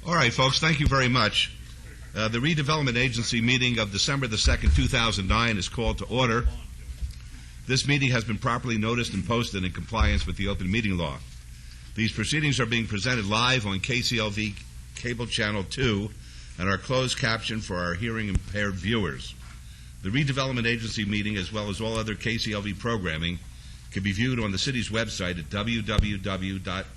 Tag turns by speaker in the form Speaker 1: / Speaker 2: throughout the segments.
Speaker 1: All right, folks, thank you very much. The Redevelopment Agency meeting of December the 2nd, 2009 is called to order. This meeting has been properly noticed and posted in compliance with the open meeting law. These proceedings are being presented live on KCLV Cable Channel 2 and are closed captioned for our hearing impaired viewers. The Redevelopment Agency meeting, as well as all other KCLV programming, can be viewed on the city's website at www.kclv.tv.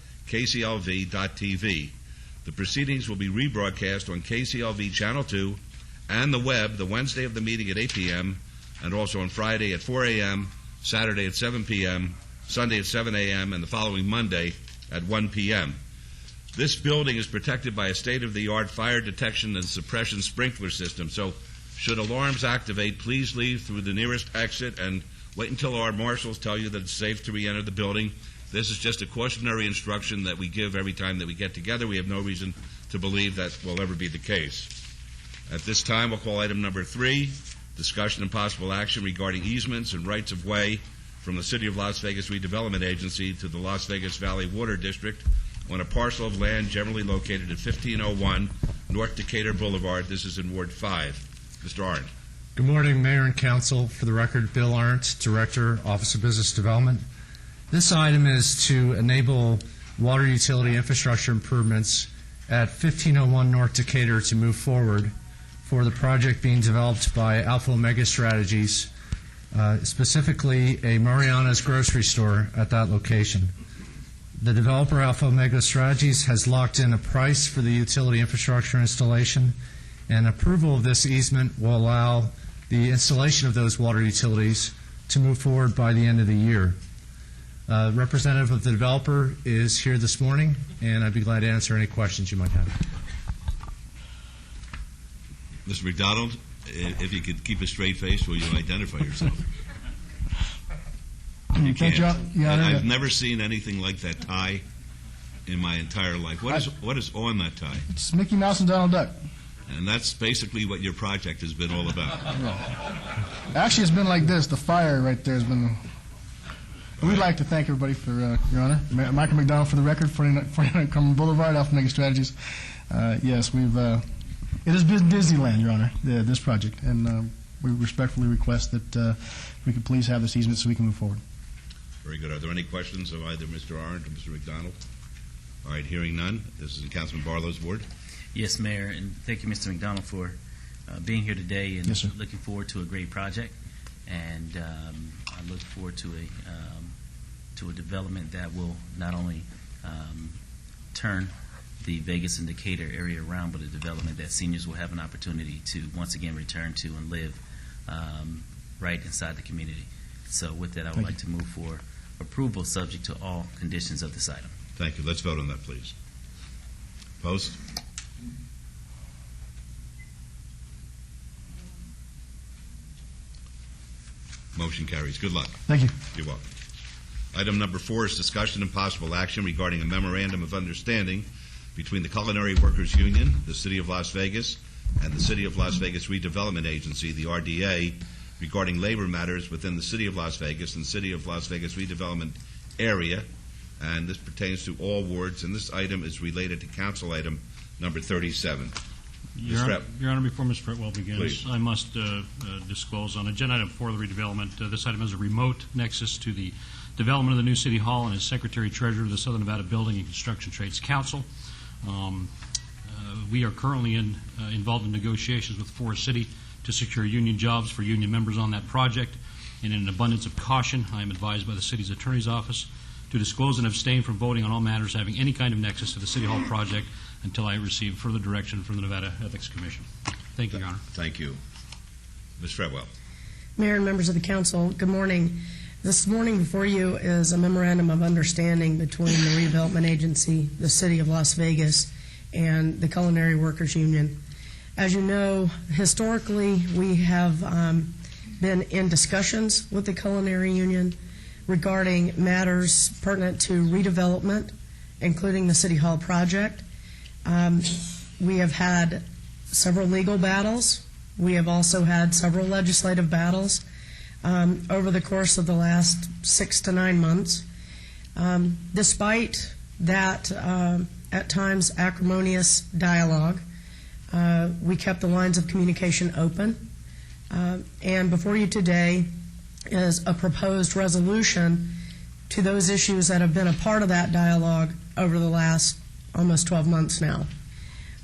Speaker 1: The proceedings will be rebroadcast on KCLV Channel 2 and the web the Wednesday of the meeting at 8 p.m. and also on Friday at 4 a.m., Saturday at 7 p.m., Sunday at 7 a.m., and the following Monday at 1 p.m. This building is protected by a state-of-the-art fire detection and suppression sprinkler system, so should alarms activate, please leave through the nearest exit and wait until our marshals tell you that it's safe to re-enter the building. This is just a cautionary instruction that we give every time that we get together. We have no reason to believe that will ever be the case. At this time, we'll call item number 3, discussion and possible action regarding easements and rights of way from the City of Las Vegas Redevelopment Agency to the Las Vegas Valley Water District on a parcel of land generally located at 1501 North Decatur Boulevard. This is in Ward 5. Mr. Arndt.
Speaker 2: Good morning, Mayor and Council. For the record, Bill Arndt, Director, Office of Business Development. This item is to enable water utility infrastructure improvements at 1501 North Decatur to move forward for the project being developed by Alpha Omega Strategies, specifically a Mariana's grocery store at that location. The developer, Alpha Omega Strategies, has locked in a price for the utility infrastructure installation, and approval of this easement will allow the installation of those water utilities to move forward by the end of the year. Representative of the developer is here this morning, and I'd be glad to answer any questions you might have.
Speaker 1: Mr. McDonald, if you could keep a straight face, will you identify yourself? You can't. I've never seen anything like that tie in my entire life. What is on that tie?
Speaker 3: It's Mickey Mouse and Donald Duck.
Speaker 1: And that's basically what your project has been all about.
Speaker 3: Actually, it's been like this. The fire right there has been... We'd like to thank everybody for, Your Honor. Michael McDonald for the record, 49 Cumberland Boulevard, Alpha Omega Strategies. Yes, it has been Disneyland, Your Honor, this project. And we respectfully request that we could please have this easement so we can move forward.
Speaker 1: Very good. Are there any questions of either Mr. Arndt or Mr. McDonald? All right, hearing none. This is in Councilman Barlow's ward.
Speaker 4: Yes, Mayor, and thank you, Mr. McDonald, for being here today, and
Speaker 3: yes, sir.
Speaker 4: Looking forward to a great project. And I look forward to a development that will not only turn the Vegas and Decatur area around, but a development that seniors will have an opportunity to once again return to and live right inside the community. So with that, I would like to move for approval subject to all conditions of this item.
Speaker 1: Thank you. Let's vote on that, please. Opposed? Motion carries. Good luck.
Speaker 3: Thank you.
Speaker 1: You're welcome. Item number 4 is discussion and possible action regarding a memorandum of understanding between the Culinary Workers Union, the City of Las Vegas, and the City of Las Vegas Redevelopment Agency, the RDA, regarding labor matters within the City of Las Vegas and City of Las Vegas Redevelopment area. And this pertains to all wards, and this item is related to Council Item number 37.
Speaker 5: Your Honor, before Mr. Fretwell begins,
Speaker 1: please.
Speaker 5: I must disclose on Agenda Item 4 of the redevelopment, this item has a remote nexus to the development of the new City Hall and is Secretary-Treasurer of the Southern Nevada Building and Construction Trades Council. We are currently involved in negotiations with Forest City to secure union jobs for union members on that project. And in an abundance of caution, I am advised by the City's Attorney's Office to disclose and abstain from voting on all matters having any kind of nexus to the City Hall project until I receive further direction from the Nevada Ethics Commission. Thank you, Your Honor.
Speaker 1: Thank you. Ms. Fretwell.
Speaker 6: Mayor and members of the Council, good morning. This morning before you is a memorandum of understanding between the Redevelopment Agency, the City of Las Vegas, and the Culinary Workers Union. As you know, historically, we have been in discussions with the Culinary Union regarding matters pertinent to redevelopment, including the City Hall project. We have had several legal battles. We have also had several legislative battles over the course of the last 6 to 9 months. Despite that at times acrimonious dialogue. We kept the lines of communication open. And before you today is a proposed resolution to those issues that have been a part of that dialogue over the last almost 12 months now.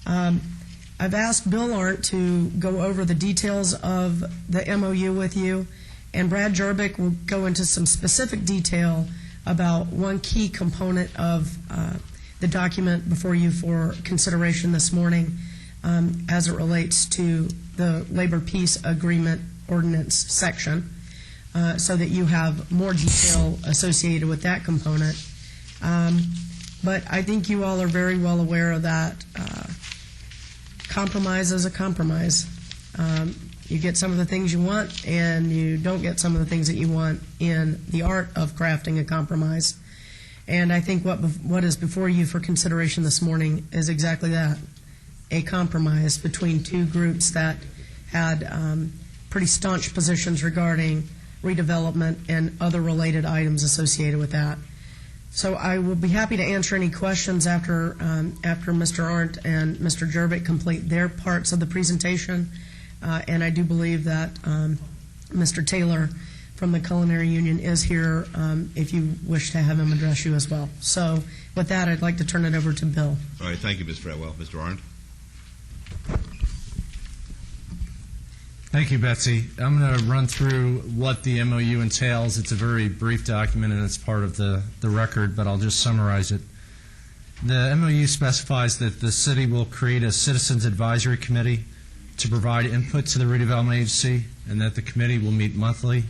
Speaker 6: I've asked Bill Arndt to go over the details of the MOU with you, and Brad Jerbick will go into some specific detail about one key component of the document before you for consideration this morning as it relates to the Labor Peace Agreement Ordinance section, so that you have more detail associated with that component. But I think you all are very well aware of that. Compromise is a compromise. You get some of the things you want, and you don't get some of the things that you want in the art of crafting a compromise. And I think what is before you for consideration this morning is exactly that, a compromise between two groups that had pretty staunch positions regarding redevelopment and other related items associated with that. So I will be happy to answer any questions after Mr. Arndt and Mr. Jerbick complete their parts of the presentation. And I do believe that Mr. Taylor from the Culinary Union is here if you wish to have him address you as well. So with that, I'd like to turn it over to Bill.
Speaker 1: All right, thank you, Ms. Fretwell. Mr. Arndt?
Speaker 2: Thank you, Betsy. I'm going to run through what the MOU entails. It's a very brief document, and it's part of the record, but I'll just summarize it. The MOU specifies that the city will create a citizens advisory committee to provide input to the redevelopment agency, and that the committee will meet monthly.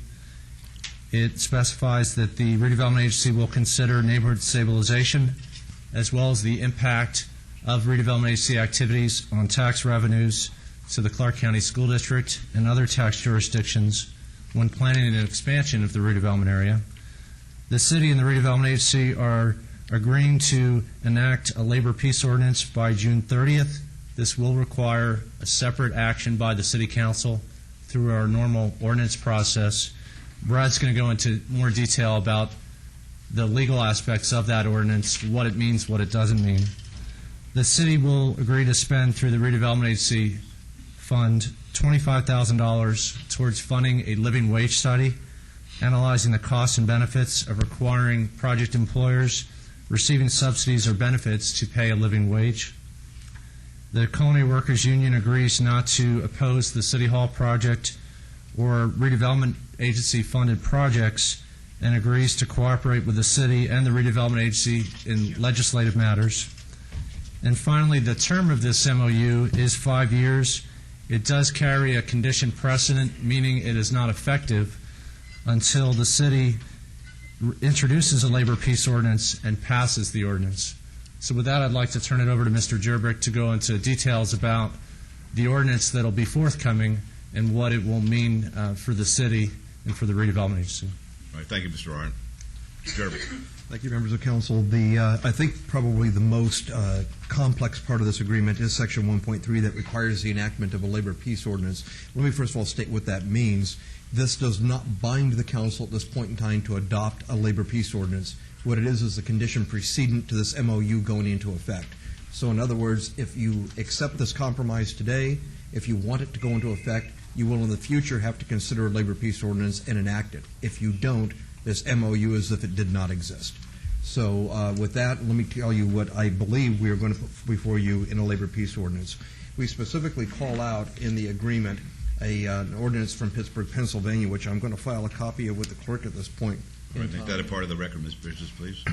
Speaker 2: It specifies that the redevelopment agency will consider neighborhood stabilization, as well as the impact of redevelopment agency activities on tax revenues to the Clark County School District and other tax jurisdictions when planning an expansion of the redevelopment area. The city and the redevelopment agency are agreeing to enact a labor peace ordinance by June 30th. This will require a separate action by the city council through our normal ordinance process. Brad's going to go into more detail about the legal aspects of that ordinance, what it means, what it doesn't mean. The city will agree to spend through the redevelopment agency fund $25,000 towards funding a living wage study, analyzing the costs and benefits of requiring project employers receiving subsidies or benefits to pay a living wage. The Culinary Workers Union agrees not to oppose the City Hall project or redevelopment agency funded projects and agrees to cooperate with the city and the redevelopment agency in legislative matters. And finally, the term of this MOU is 5 years. It does carry a condition precedent, meaning it is not effective until the city introduces a labor peace ordinance and passes the ordinance. So with that, I'd like to turn it over to Mr. Jerbick to go into details about the ordinance that will be forthcoming and what it will mean for the city and for the redevelopment agency.
Speaker 1: All right, thank you, Mr. Arndt. Mr. Jerbick.
Speaker 7: Thank you, members of council. I think probably the most complex part of this agreement is Section 1.3 that requires the enactment of a labor peace ordinance. Let me first of all state what that means. This does not bind the council at this point in time to adopt a labor peace ordinance. What it is the condition precedent to this MOU going into effect. So in other words, if you accept this compromise today, if you want it to go into effect, you will in the future have to consider a labor peace ordinance and enact it. If you don't, this MOU is as if it did not exist. So with that, let me tell you what I believe we are going to put before you in a labor peace ordinance. We specifically call out in the agreement an ordinance from Pittsburgh, Pennsylvania, which I'm going to file a copy of with the clerk at this point.
Speaker 1: All right, make that a part of the record, Ms. Bridges, please.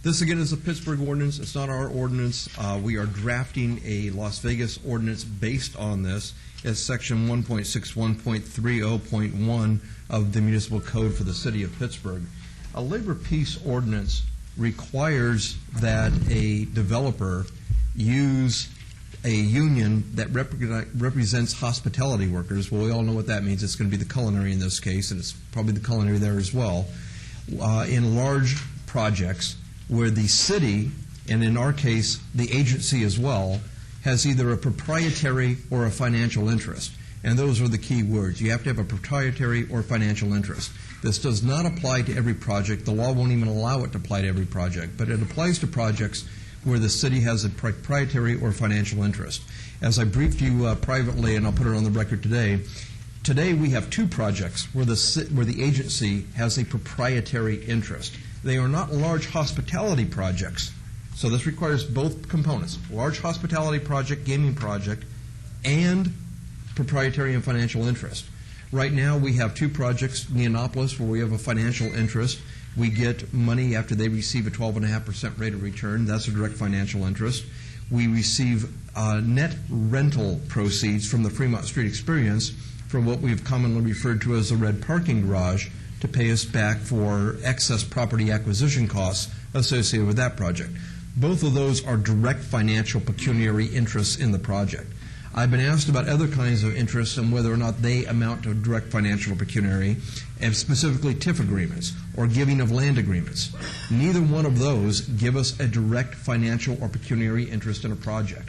Speaker 7: This, again, is a Pittsburgh ordinance. It's not our ordinance. We are drafting a Las Vegas ordinance based on this as Section 1.61.30.1 of the Municipal Code for the City of Pittsburgh. A labor peace ordinance requires that a developer use a union that represents hospitality workers. Well, we all know what that means. It's going to be the culinary in this case, and it's probably the culinary there as well, in large projects where the city, and in our case, the agency as well, has either a proprietary or a financial interest. And those are the key words. You have to have a proprietary or financial interest. This does not apply to every project. The law won't even allow it to apply to every project, but it applies to projects where the city has a proprietary or financial interest. As I briefed you privately, and I'll put it on the record today, we have two projects where the agency has a proprietary interest. They are not large hospitality projects, so this requires both components, large hospitality project, gaming project, and proprietary and financial interest. Right now we have two projects, Neonopolis, where we have a financial interest. We get money after they receive a 12.5% rate of return. That's a direct financial interest. We receive net rental proceeds from the Fremont Street Experience from what we've commonly referred to as the red parking garage to pay us back for excess property acquisition costs associated with that project. Both of those are direct financial pecuniary interests in the project. I've been asked about other kinds of interests and whether or not they amount to direct financial or pecuniary, and specifically TIF agreements or giving of land agreements. Neither one of those give us a direct financial or pecuniary interest in a project.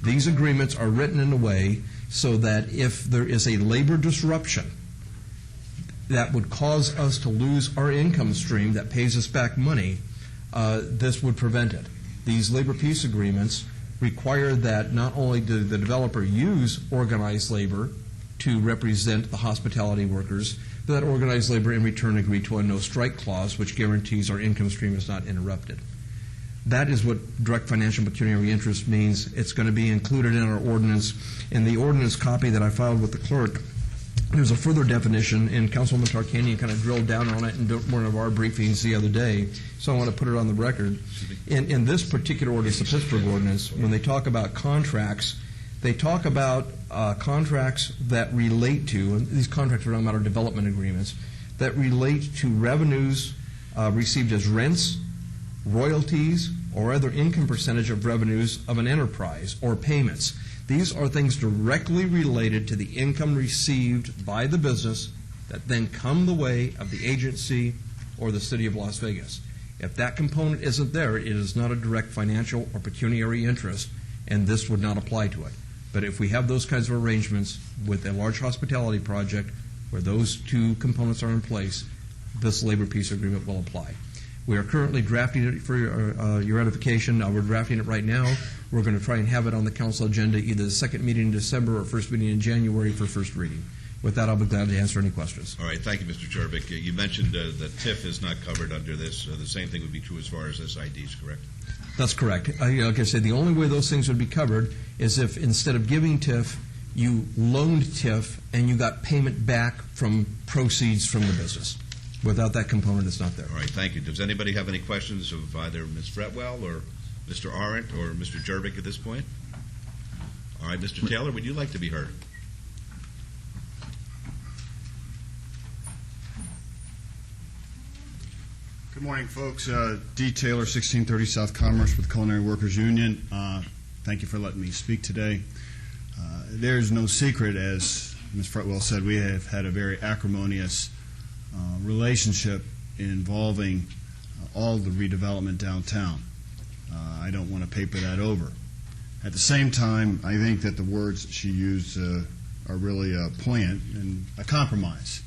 Speaker 7: These agreements are written in a way so that if there is a labor disruption that would cause us to lose our income stream that pays us back money, this would prevent it. These labor peace agreements require that not only do the developer use organized labor to represent the hospitality workers, but that organized labor in return agree to a no-strike clause, which guarantees our income stream is not interrupted. That is what direct financial pecuniary interest means. It's going to be included in our ordinance. In the ordinance copy that I filed with the clerk, there's a further definition, and Councilwoman Tarkanian kind of drilled down on it in one of our briefings the other day, so I want to put it on the record. In this particular ordinance, the Pittsburgh ordinance, when they talk about contracts, they talk about contracts that relate to, and these contracts are talking about our development agreements, that relate to revenues received as rents, royalties, or other income percentage of revenues of an enterprise, or payments. These are things directly related to the income received by the business that then come the way of the agency or the city of Las Vegas. If that component isn't there, it is not a direct financial or pecuniary interest, and this would not apply to it. But if we have those kinds of arrangements with a large hospitality project where those two components are in place, this labor peace agreement will apply. We are currently drafting it for your ratification. We're drafting it right now. We're going to try and have it on the council agenda either the second meeting in December or first meeting in January for first reading. With that, I'll be glad to answer any questions.
Speaker 1: All right. Thank you, Mr. Jervik. You mentioned that TIF is not covered under this. The same thing would be true as far as SIDs, correct?
Speaker 7: That's correct. Like I said, the only way those things would be covered is if instead of giving TIF, you loaned TIF and you got payment back from proceeds from the business. Without that component, it's not there.
Speaker 1: All right, thank you. Does anybody have any questions of either Ms. Fretwell or Mr. Arendt or Mr. Jervik at this point? All right, Mr. Taylor, would you like to be heard?
Speaker 8: Good morning, folks. D. Taylor, 1630 South Commerce with Culinary Workers Union. Thank you for letting me speak today. There's no secret, as Ms. Fretwell said, we have had a very acrimonious relationship involving all the redevelopment downtown. I don't want to paper that over. At the same time, I think that the words she used are really poignant and a compromise.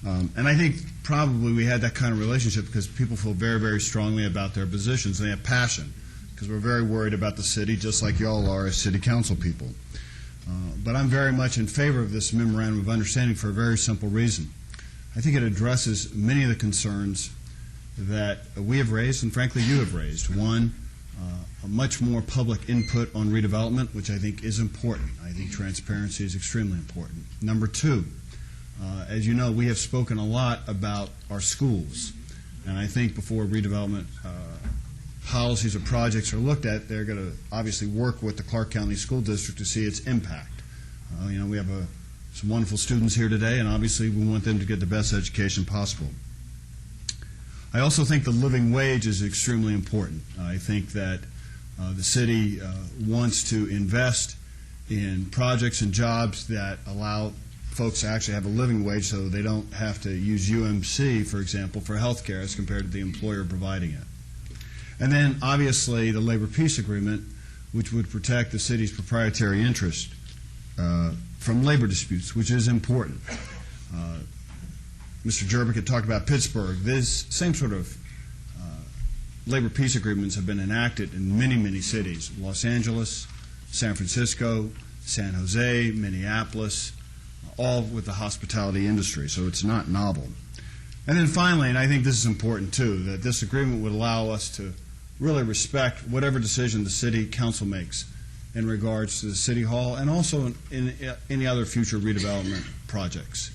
Speaker 8: And I think probably we had that kind of relationship because people feel very, very strongly about their positions. They have passion because we're very worried about the city, just like y'all are as city council people. But I'm very much in favor of this memorandum of understanding for a very simple reason. I think it addresses many of the concerns that we have raised and frankly you have raised. One, a much more public input on redevelopment, which I think is important. I think transparency is extremely important. Number two, as you know, we have spoken a lot about our schools, and I think before redevelopment policies or projects are looked at, they're going to obviously work with the Clark County School District to see its impact. We have some wonderful students here today, and obviously we want them to get the best education possible. I also think the living wage is extremely important. I think that the city wants to invest in projects and jobs that allow folks to actually have a living wage so they don't have to use UMC, for example, for health care as compared to the employer providing it. And then, obviously, the labor peace agreement, which would protect the city's proprietary interest from labor disputes, which is important. Mr. Jerbick had talked about Pittsburgh. This same sort of labor peace agreements have been enacted in many, many cities: Los Angeles, San Francisco, San Jose, Minneapolis, all with the hospitality industry, so it's not novel. And then finally, and I think this is important too, that this agreement would allow us to really respect whatever decision the city council makes in regards to the city hall and also in any other future redevelopment projects.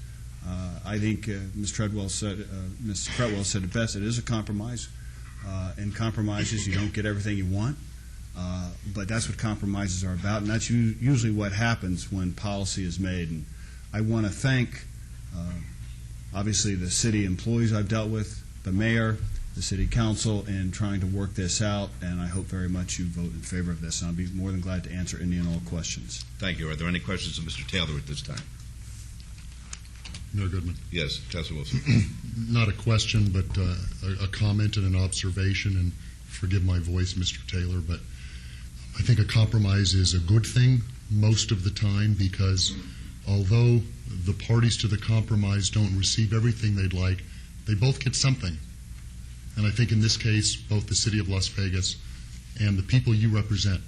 Speaker 8: I think Ms. Cretwell said it best. It is a compromise. In compromises, you don't get everything you want, but that's what compromises are about, and that's usually what happens when policy is made. And I want to thank, obviously, the city employees I've dealt with, the mayor, the city council, in trying to work this out, and I hope very much you vote in favor of this, and I'll be more than glad to answer any and all questions.
Speaker 1: Thank you. Are there any questions of Mr. Taylor at this time?
Speaker 9: Mayor Goodman.
Speaker 1: Yes, Councilor Wilson.
Speaker 9: Not a question, but a comment and an observation, and forgive my voice, Mr. Taylor, but I think a compromise is a good thing most of the time, because although the parties to the compromise don't receive everything they'd like, they both get something. And I think in this case, both the City of Las Vegas and the people you represent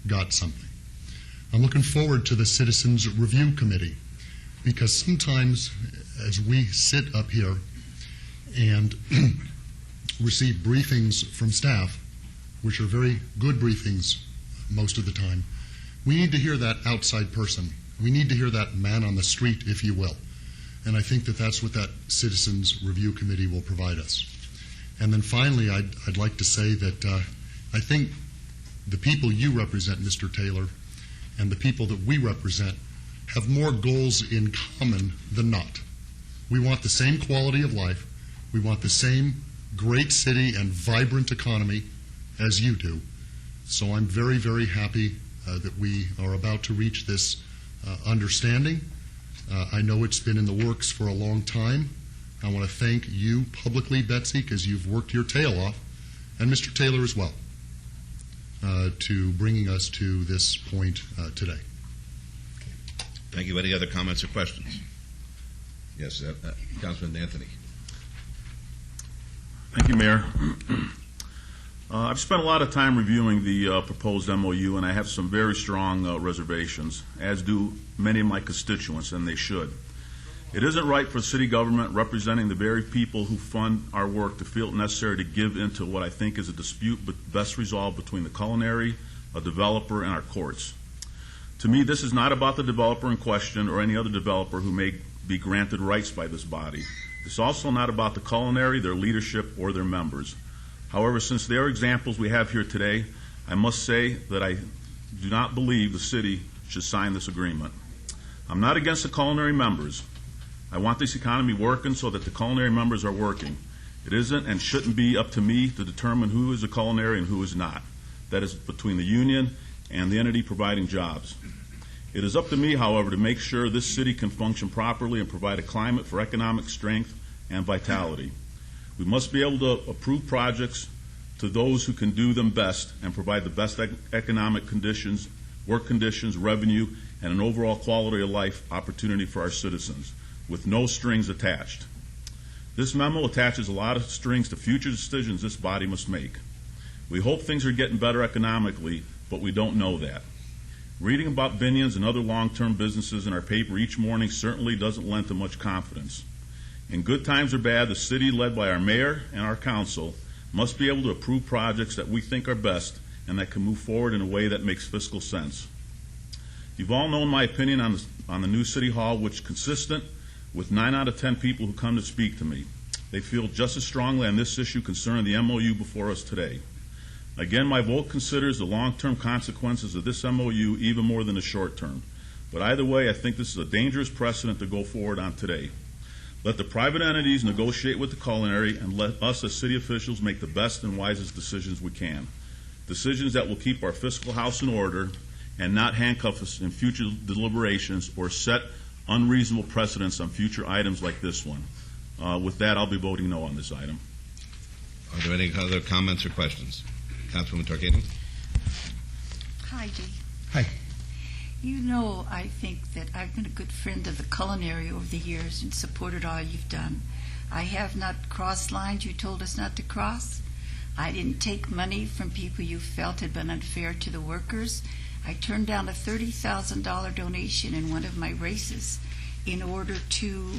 Speaker 9: got something. I'm looking forward to the Citizens Review Committee, because sometimes as we sit up here and receive briefings from staff, which are very good briefings most of the time, we need to hear that outside person. We need to hear that man on the street, if you will. And I think that that's what that Citizens Review Committee will provide us. And then finally, I'd like to say that I think the people you represent, Mr. Taylor, and the people that we represent have more goals in common than not. We want the same quality of life. We want the same great city and vibrant economy as you do. So I'm very, very happy that we are about to reach this understanding. I know it's been in the works for a long time. I want to thank you publicly, Betsy, because you've worked your tail off, and Mr. Taylor as well, to bringing us to this point today.
Speaker 1: Thank you. Any other comments or questions? Yes, Councilman Anthony.
Speaker 10: Thank you, Mayor. I've spent a lot of time reviewing the proposed MOU, and I have some very strong reservations, as do many of my constituents, and they should. It isn't right for city government representing the very people who fund our work to feel it necessary to give into what I think is a dispute best resolved between the culinary, a developer, and our courts. To me, this is not about the developer in question or any other developer who may be granted rights by this body. It's also not about the culinary, their leadership, or their members. However, since they are examples we have here today, I must say that I do not believe the city should sign this agreement. I'm not against the culinary members. I want this economy working so that the culinary members are working. It isn't and shouldn't be up to me to determine who is a culinary and who is not. That is between the union and the entity providing jobs. It is up to me, however, to make sure this city can function properly and provide a climate for economic strength and vitality. We must be able to approve projects to those who can do them best and provide the best economic conditions, work conditions, revenue, and an overall quality of life opportunity for our citizens, with no strings attached. This memo attaches a lot of strings to future decisions this body must make. We hope things are getting better economically, but we don't know that. Reading about Binions and other long-term businesses in our paper each morning certainly doesn't lend to much confidence. In good times or bad, the city, led by our mayor and our council, must be able to approve projects that we think are best and that can move forward in a way that makes fiscal sense. You've all known my opinion on the new City Hall, which is consistent with 9 out of 10 people who come to speak to me. They feel just as strongly on this issue concerning the MOU before us today. Again, my vote considers the long-term consequences of this MOU even more than the short-term. But either way, I think this is a dangerous precedent to go forward on today. Let the private entities negotiate with the culinary, and let us as city officials make the best and wisest decisions we can. Decisions that will keep our fiscal house in order and not handcuff us in future deliberations or set unreasonable precedents on future items like this one. With that, I'll be voting no on this item.
Speaker 1: Are there any other comments or questions? Councilwoman Tarkanian.
Speaker 11: Hi, Dee.
Speaker 7: Hi.
Speaker 11: You know, I think that I've been a good friend of the culinary over the years and supported all you've done. I have not crossed lines you told us not to cross. I didn't take money from people you felt had been unfair to the workers. I turned down a $30,000 donation in one of my races in order to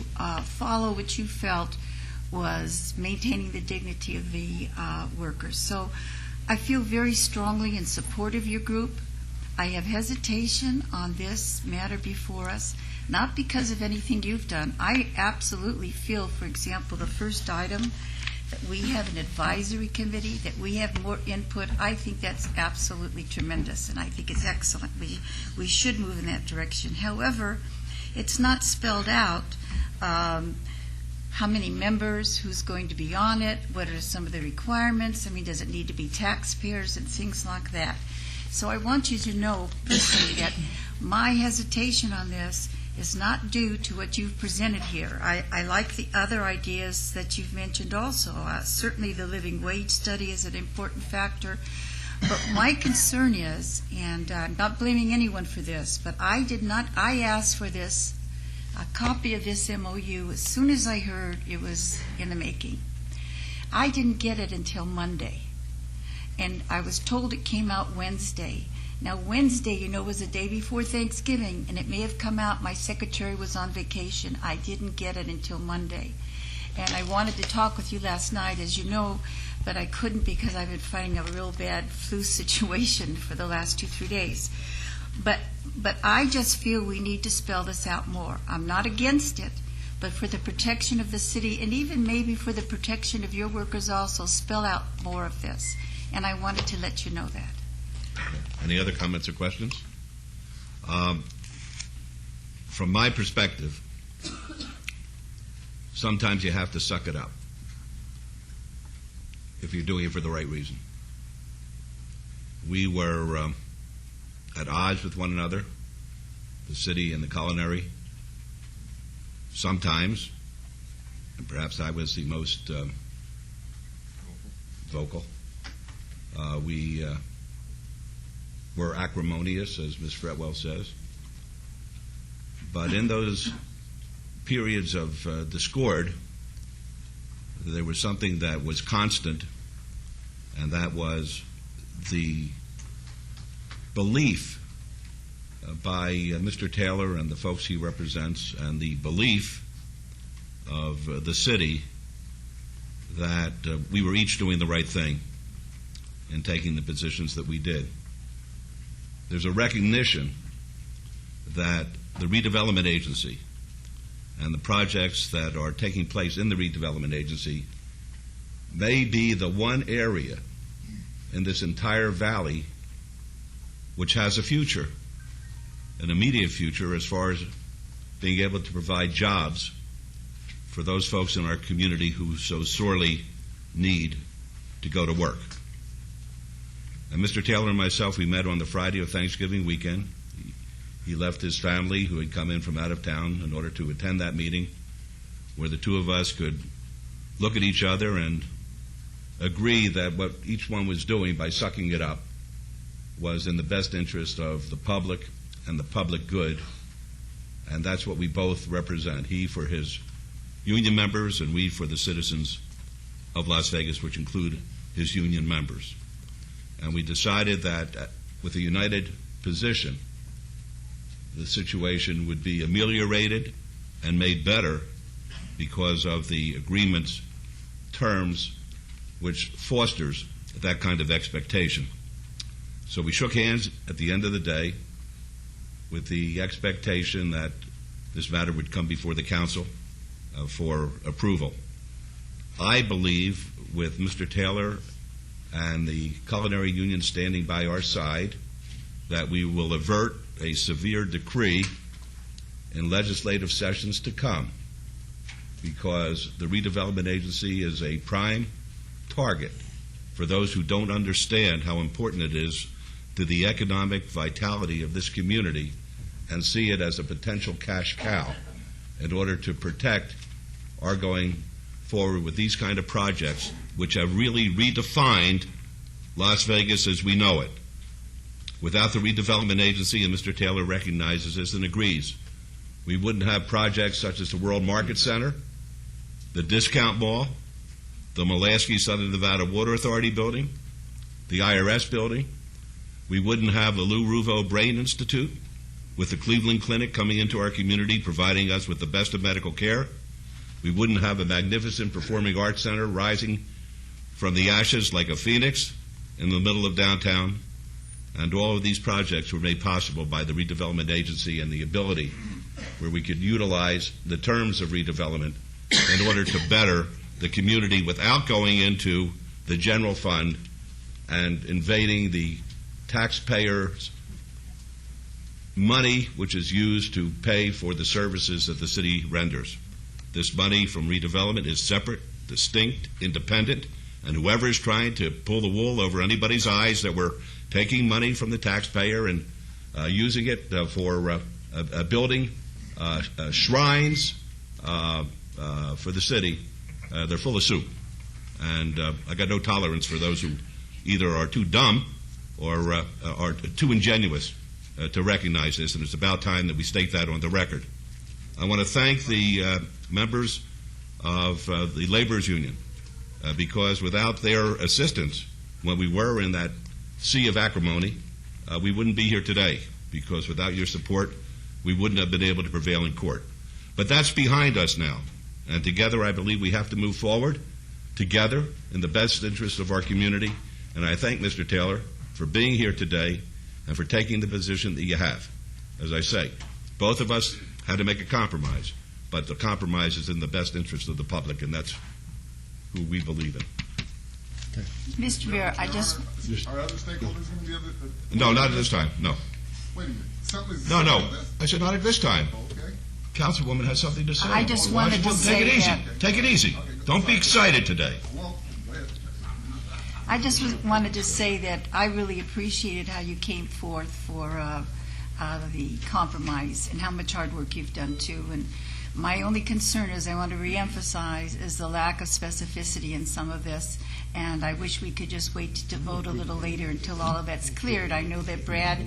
Speaker 11: follow what you felt was maintaining the dignity of the workers. So I feel very strongly in support of your group. I have hesitation on this matter before us, not because of anything you've done. I absolutely feel, for example, the first item, that we have an advisory committee, that we have more input. I think that's absolutely tremendous, and I think it's excellent. We should move in that direction. However, it's not spelled out how many members, who's going to be on it, what are some of the requirements. I mean, does it need to be taxpayers and things like that? So I want you to know personally that my hesitation on this is not due to what you've presented here. I like the other ideas that you've mentioned also. Certainly the living wage study is an important factor. But my concern is, and I'm not blaming anyone for this, but I asked for this, a copy of this MOU as soon as I heard it was in the making. I didn't get it until Monday. And I was told it came out Wednesday. Now, Wednesday, was the day before Thanksgiving, and it may have come out. My secretary was on vacation. I didn't get it until Monday. And I wanted to talk with you last night, as you know, but I couldn't because I've been fighting a real bad flu situation for the last 2-3 days. But I just feel we need to spell this out more. I'm not against it, but for the protection of the city, and even maybe for the protection of your workers also, spell out more of this. And I wanted to let you know that.
Speaker 1: Any other comments or questions? From my perspective, sometimes you have to suck it up if you're doing it for the right reason. We were at odds with one another, the city and the culinary, sometimes, and perhaps I was the most vocal. We were acrimonious, as Ms. Fretwell says. But in those periods of discord, there was something that was constant, and that was the belief by Mr. Taylor and the folks he represents, and the belief of the city that we were each doing the right thing in taking the positions that we did. There's a recognition that the Redevelopment Agency and the projects that are taking place in the Redevelopment Agency may be the one area in this entire valley which has a future, an immediate future, as far as being able to provide jobs for those folks in our community who so sorely need to go to work. And Mr. Taylor and myself, we met on the Friday of Thanksgiving weekend. He left his family, who had come in from out of town, in order to attend that meeting, where the two of us could look at each other and agree that what each one was doing by sucking it up was in the best interest of the public and the public good, and that's what we both represent. He for his union members, and we for the citizens of Las Vegas, which include his union members. And we decided that with a united position, the situation would be ameliorated and made better because of the agreement's terms, which fosters that kind of expectation. So we shook hands at the end of the day with the expectation that this matter would come before the council for approval. I believe, with Mr. Taylor and the culinary union standing by our side, that we will avert a severe decree in legislative sessions to come, because the Redevelopment Agency is a prime target for those who don't understand how important it is to the economic vitality of this community and see it as a potential cash cow in order to protect our going forward with these kind of projects, which have really redefined Las Vegas as we know it. Without the Redevelopment Agency, and Mr. Taylor recognizes this and agrees, we wouldn't have projects such as the World Market Center, the Discount Mall, the Mulaski Southern Nevada Water Authority building, the IRS building. We wouldn't have the Lou Ruvo Brain Institute with the Cleveland Clinic coming into our community, providing us with the best of medical care. We wouldn't have a magnificent performing arts center rising from the ashes like a phoenix in the middle of downtown. And all of these projects were made possible by the Redevelopment Agency and the ability where we could utilize the terms of redevelopment in order to better the community without going into the general fund and invading the taxpayers' money, which is used to pay for the services that the city renders. This money from redevelopment is separate, distinct, independent, and whoever is trying to pull the wool over anybody's eyes that we're taking money from the taxpayer and using it for building shrines for the city, they're full of soup. And I got no tolerance for those who either are too dumb or are too ingenuous to recognize this, and it's about time that we state that on the record. I want to thank the members of the Laborers Union because without their assistance when we were in that sea of acrimony, we wouldn't be here today, because without your support, we wouldn't have been able to prevail in court. But that's behind us now, and together I believe we have to move forward together in the best interest of our community, and I thank Mr. Taylor for being here today and for taking the position that you have. As I say, both of us had to make a compromise, but the compromise is in the best interest of the public, and that's who we believe in.
Speaker 11: Mr. Mayor, I just...
Speaker 12: Are other stakeholders going to be able to...
Speaker 1: No, not at this time, no.
Speaker 12: Wait a minute. Something's...
Speaker 1: No. I said not at this time.
Speaker 12: Okay.
Speaker 1: Councilwoman has something to say.
Speaker 11: I just wanted to say
Speaker 1: Take it easy.
Speaker 11: that...
Speaker 1: Take it easy. Don't be excited today.
Speaker 12: Well, go ahead.
Speaker 11: I just wanted to say that I really appreciated how you came forth for the compromise and how much hard work you've done, too. And my only concern is I want to reemphasize is the lack of specificity in some of this. And I wish we could just wait to vote a little later until all of that's cleared. I know that Brad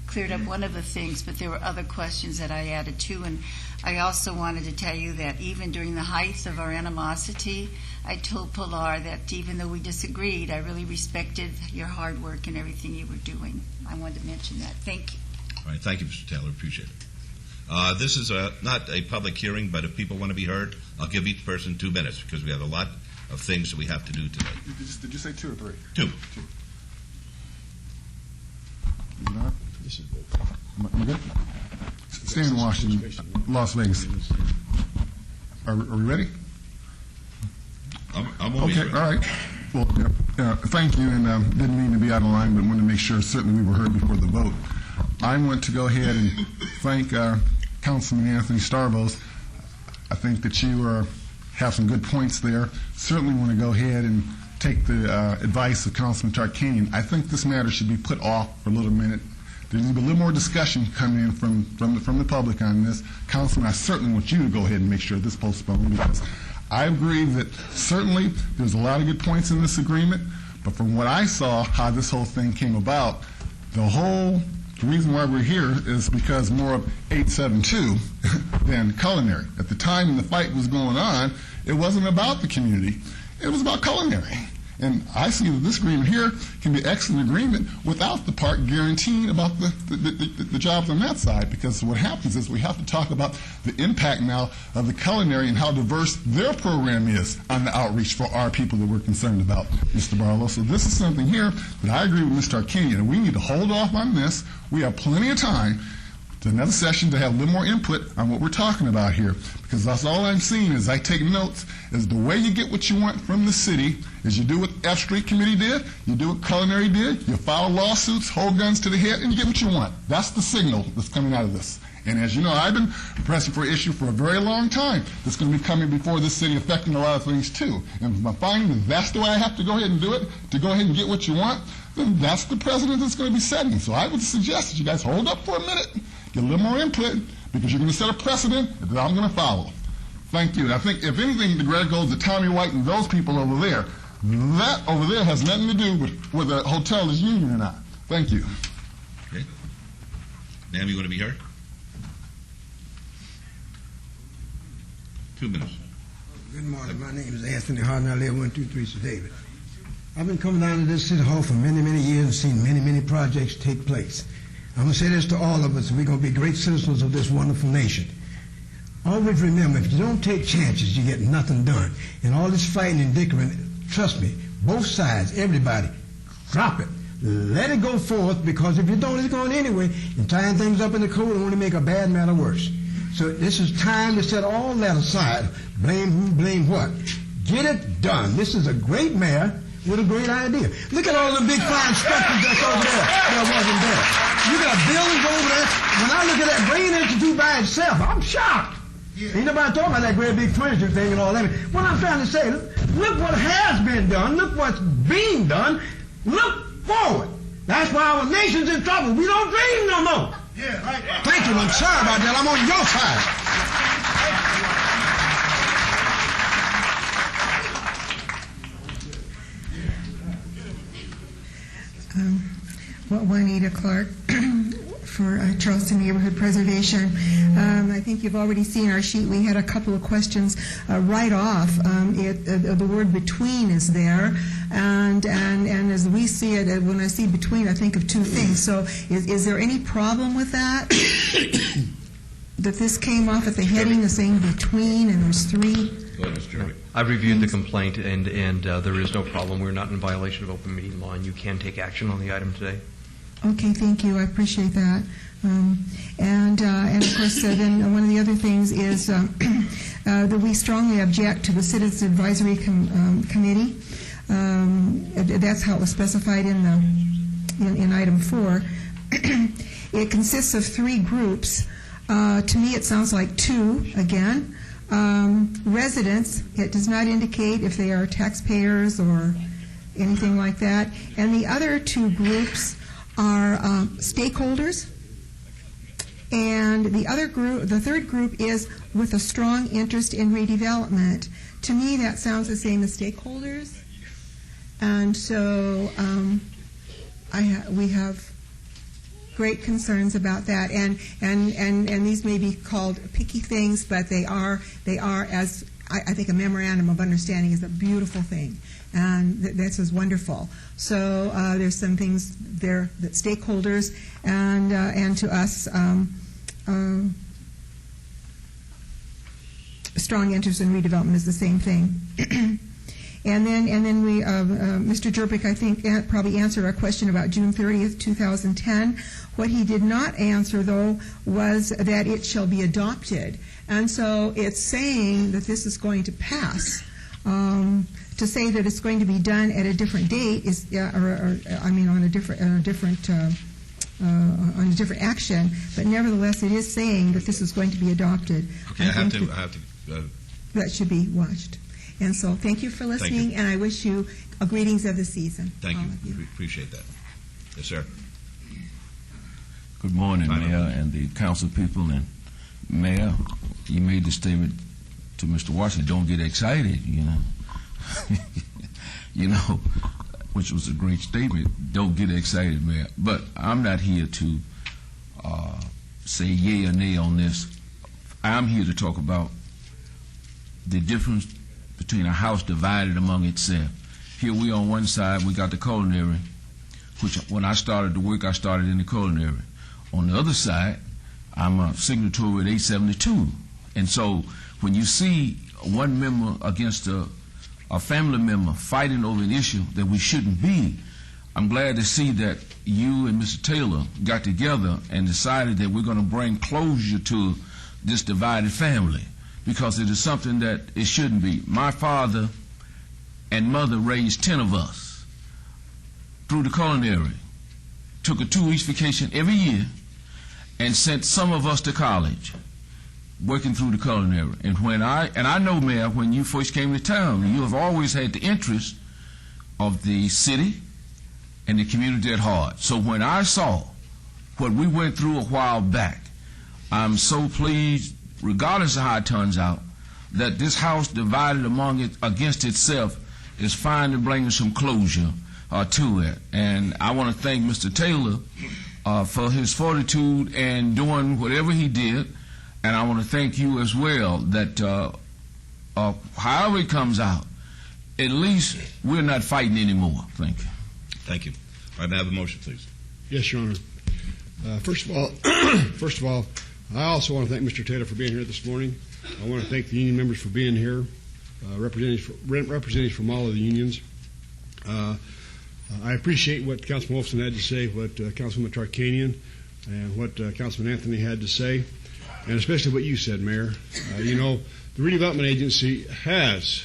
Speaker 11: cleared up one of the things, but there were other questions that I added too. And I also wanted to tell you that even during the height of our animosity, I told Pilar that even though we disagreed, I really respected your hard work and everything you were doing. I wanted to mention that. Thank you.
Speaker 1: All right, thank you, Mr. Taylor. Appreciate it. This is not a public hearing, but if people want to be heard, I'll give each person 2 minutes because we have a lot of things that we have to do today.
Speaker 12: Did you say 2 or 3?
Speaker 1: 2.
Speaker 12: This is Am I good? Stan in Washington, Las Vegas. Are we ready?
Speaker 1: I'm always ready.
Speaker 12: All right. Well, thank you, and didn't mean to be out of line, but wanted to make sure certainly we were heard before the vote. I want to go ahead and thank Councilman Anthony Starvos. I think that you have some good points there. Certainly want to go ahead and take the advice of Councilman Tarkanian. I think this matter should be put off for a little minute. There needs to be a little more discussion coming in from the public on this. Councilman, I certainly want you to go ahead and make sure this postponed, because I agree that certainly there's a lot of good points in this agreement, but from what I saw, how this whole thing came about, the reason why we're here is because more of 872 than culinary. At the time when the fight was going on, it wasn't about the community. It was about culinary. And I see that this agreement here can be an excellent agreement without the part guaranteeing about the jobs on that side, because what happens is we have to talk about the impact now of the culinary and how diverse their program is on the outreach for our people that we're concerned about, Mr. Barlow. So this is something here that I agree with Mr. Tarkanian, and we need to hold off on this. We have plenty of time to another session to have a little more input on what we're talking about here, because that's all I'm seeing as I take notes is the way you get what you want from the city is you do what F Street Committee did, you do what Culinary did, you file lawsuits, hold guns to the head, and you get what you want. That's the signal that's coming out of this. And as you know, I've been pressing for an issue for a very long time that's going to be coming before this city, affecting a lot of things too. And if I'm finding that that's the way I have to go ahead and do it, to go ahead and get what you want, then that's the precedent that's going to be setting. So I would suggest that you guys hold up for a minute, get a little more input, because you're going to set a precedent that I'm going to follow. Thank you. And I think, if anything, the credit goes to Tommy White and those people over there. That over there has nothing to do with whether the hotel is union or not. Thank you.
Speaker 1: Okay. Ma'am, you want to be heard? 2 minutes.
Speaker 13: Good morning. My name is Anthony Harden. I live 123 St. David. I've been coming down to this city hall for many, many years and seen many, many projects take place. I'm going to say this to all of us. We're going to be great citizens of this wonderful nation. Always remember, if you don't take chances, you get nothing done. And all this fighting and dickering, trust me, both sides, everybody, drop it. Let it go forth, because if you don't, it's going anyway. And tying things up in the code will only make a bad matter worse. So this is time to set all that aside. Blame who, blame what. Get it done. This is a great mayor with a great idea. Look at all the big fine structures that's over there that wasn't there. You got buildings over there. When I look at that Brain Institute by itself, I'm shocked. Ain't nobody talking about that great big furniture thing and all that. What I'm trying to say, look what has been done. Look what's being done. Look forward. That's why our nation's in trouble. We don't dream no more. Yeah, right. Thank you. I'm sorry about that. I'm on your side.
Speaker 14: Juanita Clark for Charleston Neighborhood Preservation. I think you've already seen our sheet. We had a couple of questions right off. The word between is there, and as we see it, when I see between, I think of two things. So is there any problem with that? That this came off at the heading of saying between, and there's three?
Speaker 1: Go ahead, Mr. Jeremy.
Speaker 7: I've reviewed the complaint, and there is no problem. We're not in violation of open meeting law, and you can take action on the item today.
Speaker 14: Okay, thank you. I appreciate that. And of course, then one of the other things is that we strongly object to the Citizens Advisory Committee. That's how it was specified in item 4. It consists of 3 groups. To me, it sounds like 2 again. Residents, it does not indicate if they are taxpayers or anything like that. And the other 2 groups are stakeholders. And the other group, the third group, is with a strong interest in redevelopment. To me, that sounds the same as stakeholders. And so we have great concerns about that, and these may be called picky things, but they are as I think a memorandum of understanding is a beautiful thing, and this is wonderful. So there's some things there that stakeholders and to us strong interest in redevelopment is the same thing. And then we, Mr. Jerbick, I think, probably answered our question about June 30th, 2010. What he did not answer, though, was that it shall be adopted. And so it's saying that this is going to pass. To say that it's going to be done at a different date is, on a different action. But nevertheless, it is saying that this is going to be adopted.
Speaker 1: Okay, I have to.
Speaker 14: That should be watched. And so thank you for listening, and I wish you greetings of the season.
Speaker 1: Thank you. We appreciate that. Yes, sir.
Speaker 15: Good morning, Mayor and the council people. And Mayor, you made the statement to Mr. Washington, don't get excited, which was a great statement. Don't get excited, Mayor. But I'm not here to say yay or nay on this. I'm here to talk about the difference between a house divided among itself. Here we on one side, we got the culinary, which when I started to work, I started in the culinary. On the other side, I'm a signatory at 872. And so when you see one member against a family member fighting over an issue that we shouldn't be, I'm glad to see that you and Mr. Taylor got together and decided that we're going to bring closure to this divided family, because it is something that it shouldn't be. My father and mother raised 10 of us through the culinary, took a 2-week vacation every year, and sent some of us to college, working through the culinary. And I know, Mayor, when you first came to town, you have always had the interest of the city and the community at heart. So when I saw what we went through a while back, I'm so pleased, regardless of how it turns out, that this house divided against itself is finally bringing some closure to it. And I want to thank Mr. Taylor for his fortitude and doing whatever he did. And I want to thank you as well, that however it comes out, at least we're not fighting anymore. Thank you.
Speaker 1: Thank you. All right, may I have a motion, please?
Speaker 16: Yes, Your Honor. First of all, I also want to thank Mr. Taylor for being here this morning. I want to thank the union members for being here, representatives from all of the unions. I appreciate what Councilman Wolfson had to say, what Councilman Tarkanian, and what Councilman Anthony had to say, and especially what you said, Mayor. The Redevelopment Agency has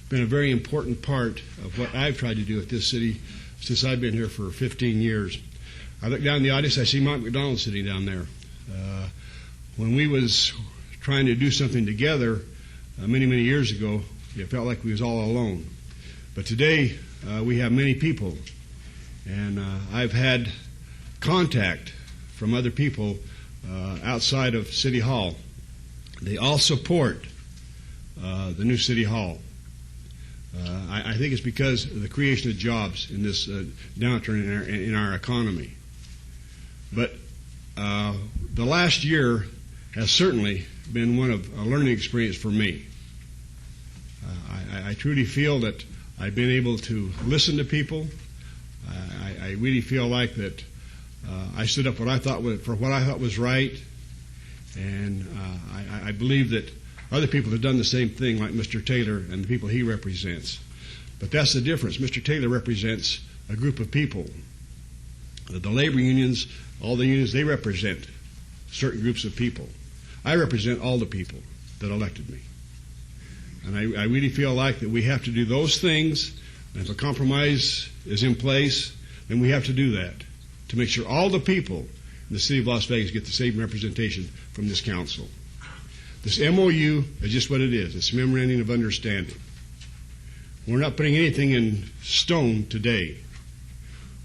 Speaker 16: been a very important part of what I've tried to do at this city since I've been here for 15 years. I look down in the audience, I see Mike McDonald sitting down there. When we was trying to do something together many, many years ago, it felt like we was all alone. But today, we have many people, and I've had contact from other people outside of City Hall. They all support the new City Hall. I think it's because of the creation of jobs in this downturn in our economy. But the last year has certainly been one of a learning experience for me. I truly feel that I've been able to listen to people. I really feel like that I stood up for what I thought was right, and I believe that other people have done the same thing, like Mr. Taylor and the people he represents. But that's the difference. Mr. Taylor represents a group of people. The labor unions, all the unions, they represent certain groups of people. I represent all the people that elected me. And I really feel like that we have to do those things, and if a compromise is in place, then we have to do that to make sure all the people in the city of Las Vegas get the same representation from this council. This MOU is just what it is. It's a memorandum of understanding. We're not putting anything in stone today.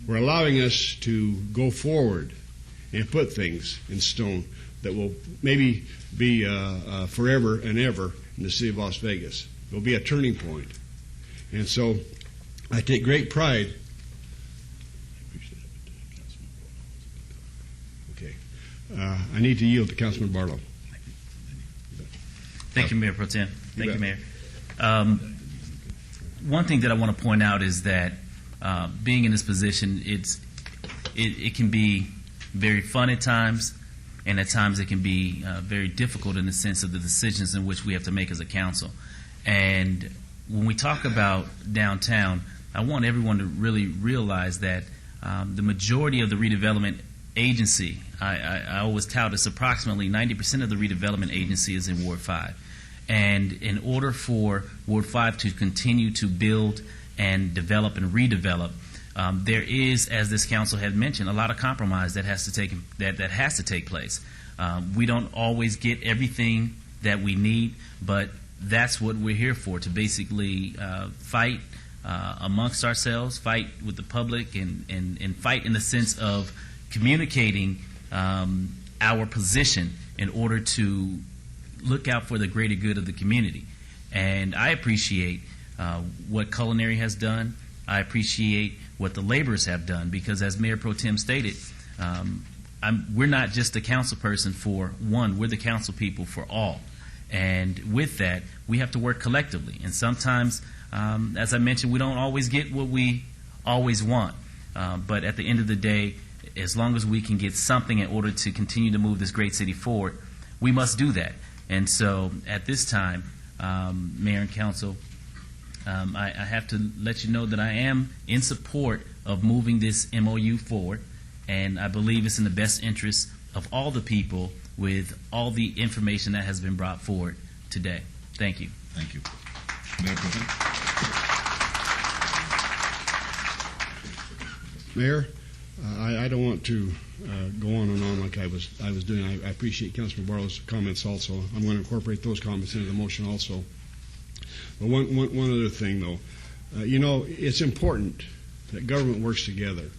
Speaker 16: We're allowing us to go forward and put things in stone that will maybe be forever and ever in the city of Las Vegas. It will be a turning point. And so I take great pride. Okay. I need to yield to Councilman Barlow.
Speaker 4: Thank you, Mayor Pro Tem. Thank you, Mayor. One thing that I want to point out is that being in this position, it can be very fun at times, and at times it can be very difficult in the sense of the decisions in which we have to make as a council. And when we talk about downtown, I want everyone to really realize that the majority of the redevelopment agency, I always tout it's approximately 90% of the redevelopment agency is in Ward 5. And in order for Ward 5 to continue to build and develop and redevelop, there is, as this council had mentioned, a lot of compromise that has to take place. We don't always get everything that we need, but that's what we're here for, to basically fight amongst ourselves, fight with the public, and fight in the sense of communicating our position in order to look out for the greater good of the community. And I appreciate what Culinary has done. I appreciate what the laborers have done, because as Mayor Pro Tem stated, we're not just a council person for one, we're the council people for all. And with that, we have to work collectively. And sometimes, as I mentioned, we don't always get what we always want. But at the end of the day, as long as we can get something in order to continue to move this great city forward, we must do that. And so at this time, Mayor and Council, I have to let you know that I am in support of moving this MOU forward, and I believe it's in the best interest of all the people with all the information that has been brought forward today. Thank you.
Speaker 1: Thank you. Mayor Pro Tem.
Speaker 16: Mayor, I don't want to go on and on like I was doing. I appreciate Councilman Barlow's comments also. I'm going to incorporate those comments into the motion also. But one other thing, though. It's important that government works together.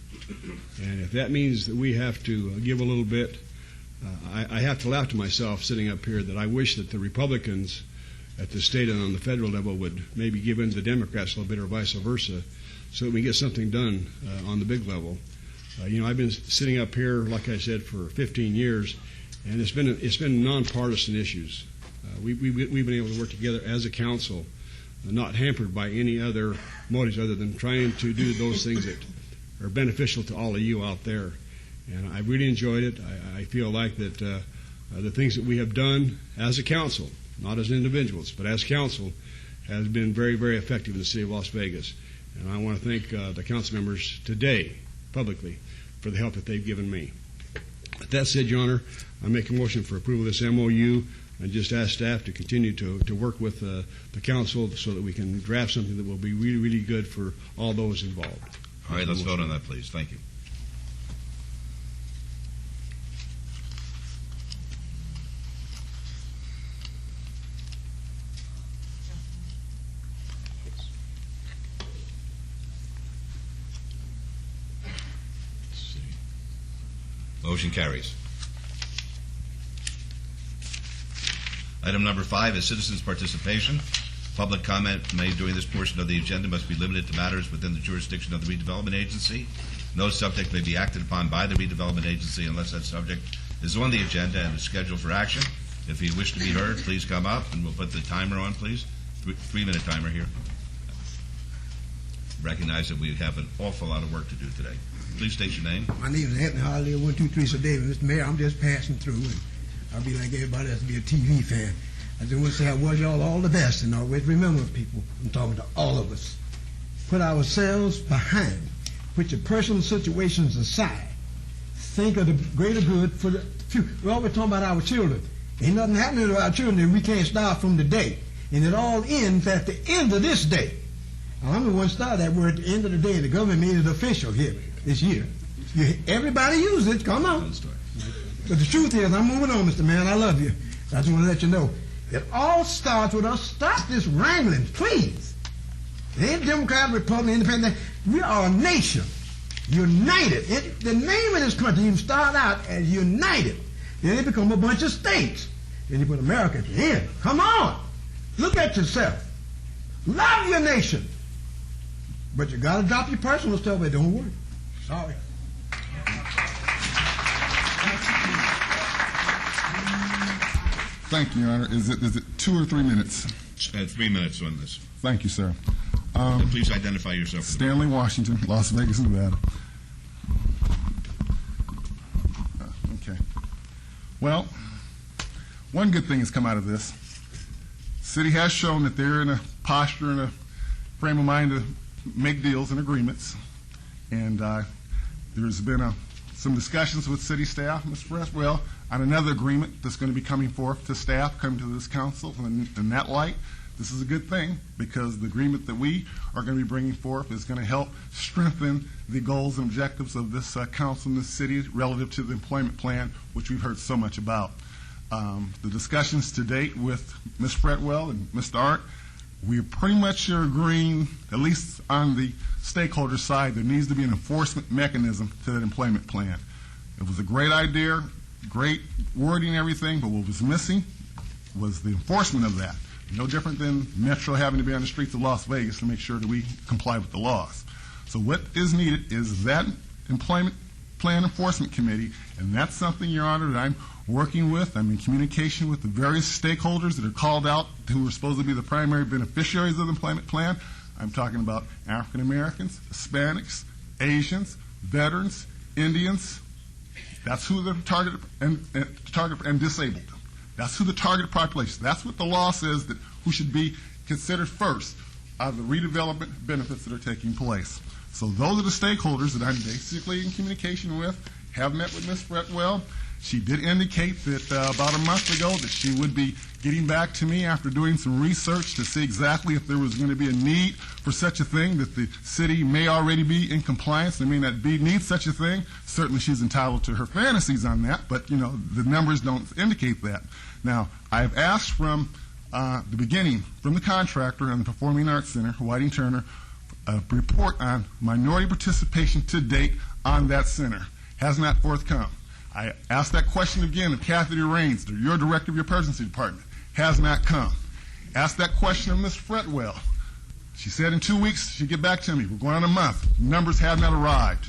Speaker 16: And if that means that we have to give a little bit, I have to laugh to myself sitting up here that I wish that the Republicans at the state and on the federal level would maybe give in to the Democrats a little bit, or vice versa, so that we get something done on the big level. I've been sitting up here, like I said, for 15 years, and it's been nonpartisan issues. we've been able to work together as a council, not hampered by any other motives other than trying to do those things that are beneficial to all of you out there. And I really enjoyed it. I feel like that the things that we have done as a council, not as individuals, but as council, has been very, very effective in the city of Las Vegas. And I want to thank the council members today, publicly, for the help that they've given me. With that said, Your Honor, I make a motion for approval of this MOU and just ask staff to continue to work with the council so that we can draft something that will be really, really good for all those involved.
Speaker 1: All right, let's vote on that, please. Thank you. Motion carries. Item number 5 is citizens' participation. Public comment made during this portion of the agenda must be limited to matters within the jurisdiction of the Redevelopment Agency. No subject may be acted upon by the Redevelopment Agency unless that subject is on the agenda and is scheduled for action. If you wish to be heard, please come up, and we'll put the timer on, please. 3-minute timer here. Recognize that we have an awful lot of work to do today. Please state your name.
Speaker 13: My name is Anthony Harley, 123 So David. Mr. Mayor, I'm just passing through, and I'll be like everybody else to be a TV fan. I just want to say I wish y'all all the best, and always remember, people, I'm talking to all of us. Put ourselves behind. Put your personal situations aside. Think of the greater good for the future. We're always talking about our children. Ain't nothing happening to our children that we can't start from today. And it all ends at the end of this day. I'm the one started that word at the end of the day, and the government made it official here this year. Everybody use it. Come on. But the truth is, I'm moving on, Mr. Man. I love you. I just want to let you know. It all starts with us. Stop this wrangling, please. It ain't Democrat, Republican, Independent. We are a nation. United. The name of this country even started out as united. Then it become a bunch of states. Then you put America at the end. Come on. Look at yourself. Love your nation. But you got to drop your personal stuff. It don't work. Sorry.
Speaker 12: Thank you, Your Honor. Is it 2 or 3 minutes?
Speaker 1: 3 minutes on this.
Speaker 12: Thank you, sir.
Speaker 1: Please identify yourself.
Speaker 12: Stanley Washington, Las Vegas, Nevada. Okay. Well, one good thing has come out of this. City has shown that they're in a posture and a frame of mind to make deals and agreements. And there's been some discussions with city staff, Mr. Braswell, on another agreement that's going to be coming forth to staff, coming to this council. And in that light, this is a good thing because the agreement that we are going to be bringing forth is going to help strengthen the goals and objectives of this council in this city relative to the employment plan, which we've heard so much about. The discussions to date with Ms. Fretwell and Mr. Art, we pretty much are agreeing, at least on the stakeholder side, there needs to be an enforcement mechanism to that employment plan. It was a great idea, great wording and everything, but what was missing was the enforcement of that. No different than Metro having to be on the streets of Las Vegas to make sure that we comply with the laws. So what is needed is that employment plan enforcement committee, and that's something, Your Honor, that I'm working with. I'm in communication with the various stakeholders that are called out who are supposed to be the primary beneficiaries of the employment plan. I'm talking about African Americans, Hispanics, Asians, veterans, Indians. That's who the target and disabled. That's who the target population. That's what the law says that who should be considered first of the redevelopment benefits that are taking place. So those are the stakeholders that I'm basically in communication with. Have met with Ms. Fretwell. She did indicate that about a month ago that she would be getting back to me after doing some research to see exactly if there was going to be a need for such a thing, that the city may already be in compliance. They may not need such a thing. Certainly she's entitled to her fantasies on that, but, you know, the numbers don't indicate that. Now, I've asked from the beginning, from the contractor and the Performing Arts Center, Whiting Turner, a report on minority participation to date on that center. Has not forthcome. I asked that question again of Kathy Raines, your director of your presidency department. Has not come. Asked that question of Ms. Fretwell. She said in 2 weeks she'd get back to me. We're going on a month. Numbers have not arrived.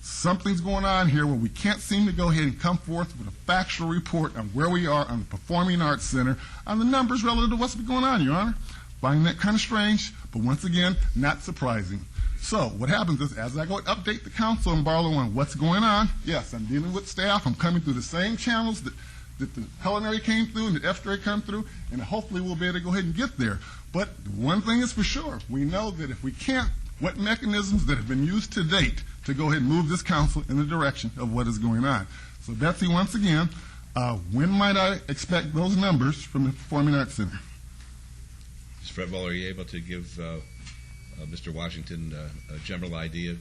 Speaker 12: something's going on here where we can't seem to go ahead and come forth with a factual report on where we are on the Performing Arts Center, on the numbers relative to what's been going on, Your Honor. Finding that kind of strange, but once again, not surprising. So what happens is, as I go and update the council and Barlow on what's going on, yes, I'm dealing with staff. I'm coming through the same channels that the culinary came through and the F-Dray come through, and hopefully we'll be able to go ahead and get there. But one thing is for sure, we know that if we can't, what mechanisms that have been used to date to go ahead and move this council in the direction of what is going on. So Betsy, once again, when might I expect those numbers from the Performing Arts Center?
Speaker 1: Mr. Fretwell, are you able to give Mr. Washington a general idea?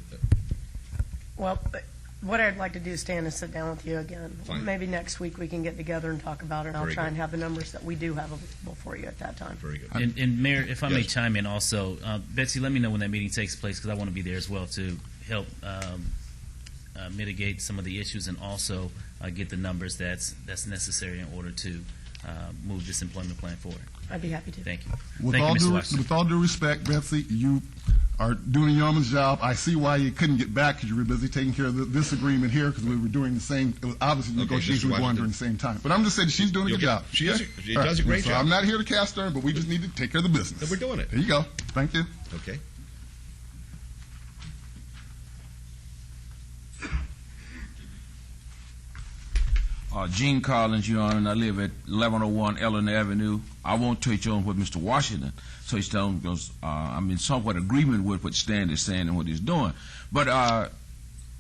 Speaker 6: Well, what I'd like to do, Stan, is sit down with you again.
Speaker 1: Fine.
Speaker 6: Maybe next week we can get together and talk about it, and I'll
Speaker 1: Very
Speaker 6: try
Speaker 1: good.
Speaker 6: and have the numbers that we do have available for you at that time.
Speaker 1: Very good.
Speaker 4: And Mayor, if I may
Speaker 1: Yes.
Speaker 4: chime in also, Betsy, let me know when that meeting takes place, because I want to be there as well to help mitigate some of the issues and also get the numbers that's necessary in order to move this employment plan forward.
Speaker 6: I'd be happy to.
Speaker 4: Thank you.
Speaker 12: With
Speaker 4: Thank
Speaker 12: all,
Speaker 4: you, Mr.
Speaker 12: due,
Speaker 4: Washington.
Speaker 12: with all due respect, Betsy, you are doing a yeoman's job. I see why you couldn't get back because you were busy taking care of this agreement here because we were doing the same. It was obviously
Speaker 1: Okay,
Speaker 12: negotiations
Speaker 1: Mr.
Speaker 12: were going
Speaker 1: Washington.
Speaker 12: during the same time. But I'm just saying she's doing a
Speaker 1: You'll
Speaker 12: good
Speaker 1: get-
Speaker 12: job.
Speaker 1: she is-
Speaker 12: Okay?
Speaker 1: she
Speaker 12: All
Speaker 1: does a great
Speaker 12: so
Speaker 1: job.
Speaker 12: I'm not here to cast her, but we just need to take care of the business.
Speaker 1: And we're doing it.
Speaker 12: There you go. Thank you.
Speaker 1: Okay.
Speaker 15: Gene Collins, Your Honor, and I live at 1101 Ellen Avenue. I won't touch on what Mr. Washington touched on because I'm in somewhat agreement with what Stan is saying and what he's doing. But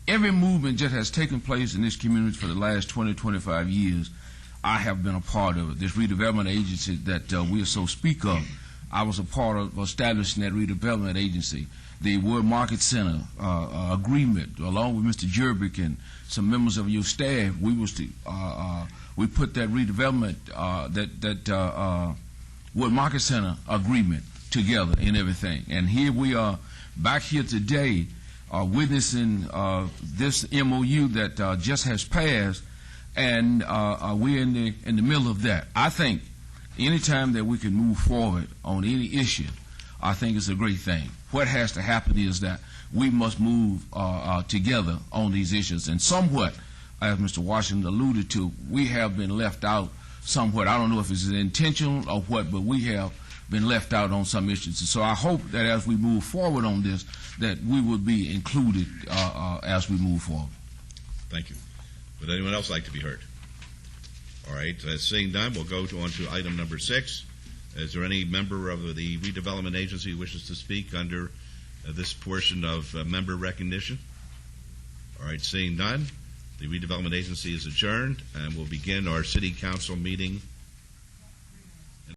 Speaker 15: every movement that has taken place in this community for the last 20, 25 years, I have been a part of it. This redevelopment agency that we so speak of, I was a part of establishing that redevelopment agency. The World Market Center agreement, along with Mr. Jerbick and some members of your staff, we put that redevelopment, that World Market Center agreement together and everything. And here we are back here today witnessing this MOU that just has passed, and we're in the middle of that. I think anytime that we can move forward on any issue, I think it's a great thing. What has to happen is that we must move together on these issues. And somewhat, as Mr. Washington alluded to, we have been left out somewhat. I don't know if it's intentional or what, but we have been left out on some issues. So I hope that as we move forward on this, that we will be included as we move forward.
Speaker 1: Thank you. Would anyone else like to be heard? All right. Seeing none, we'll go on to item number 6. Is there any member of the redevelopment agency who wishes to speak under this portion of member recognition? All right. Seeing none, the redevelopment agency is adjourned, and we'll begin our city council meeting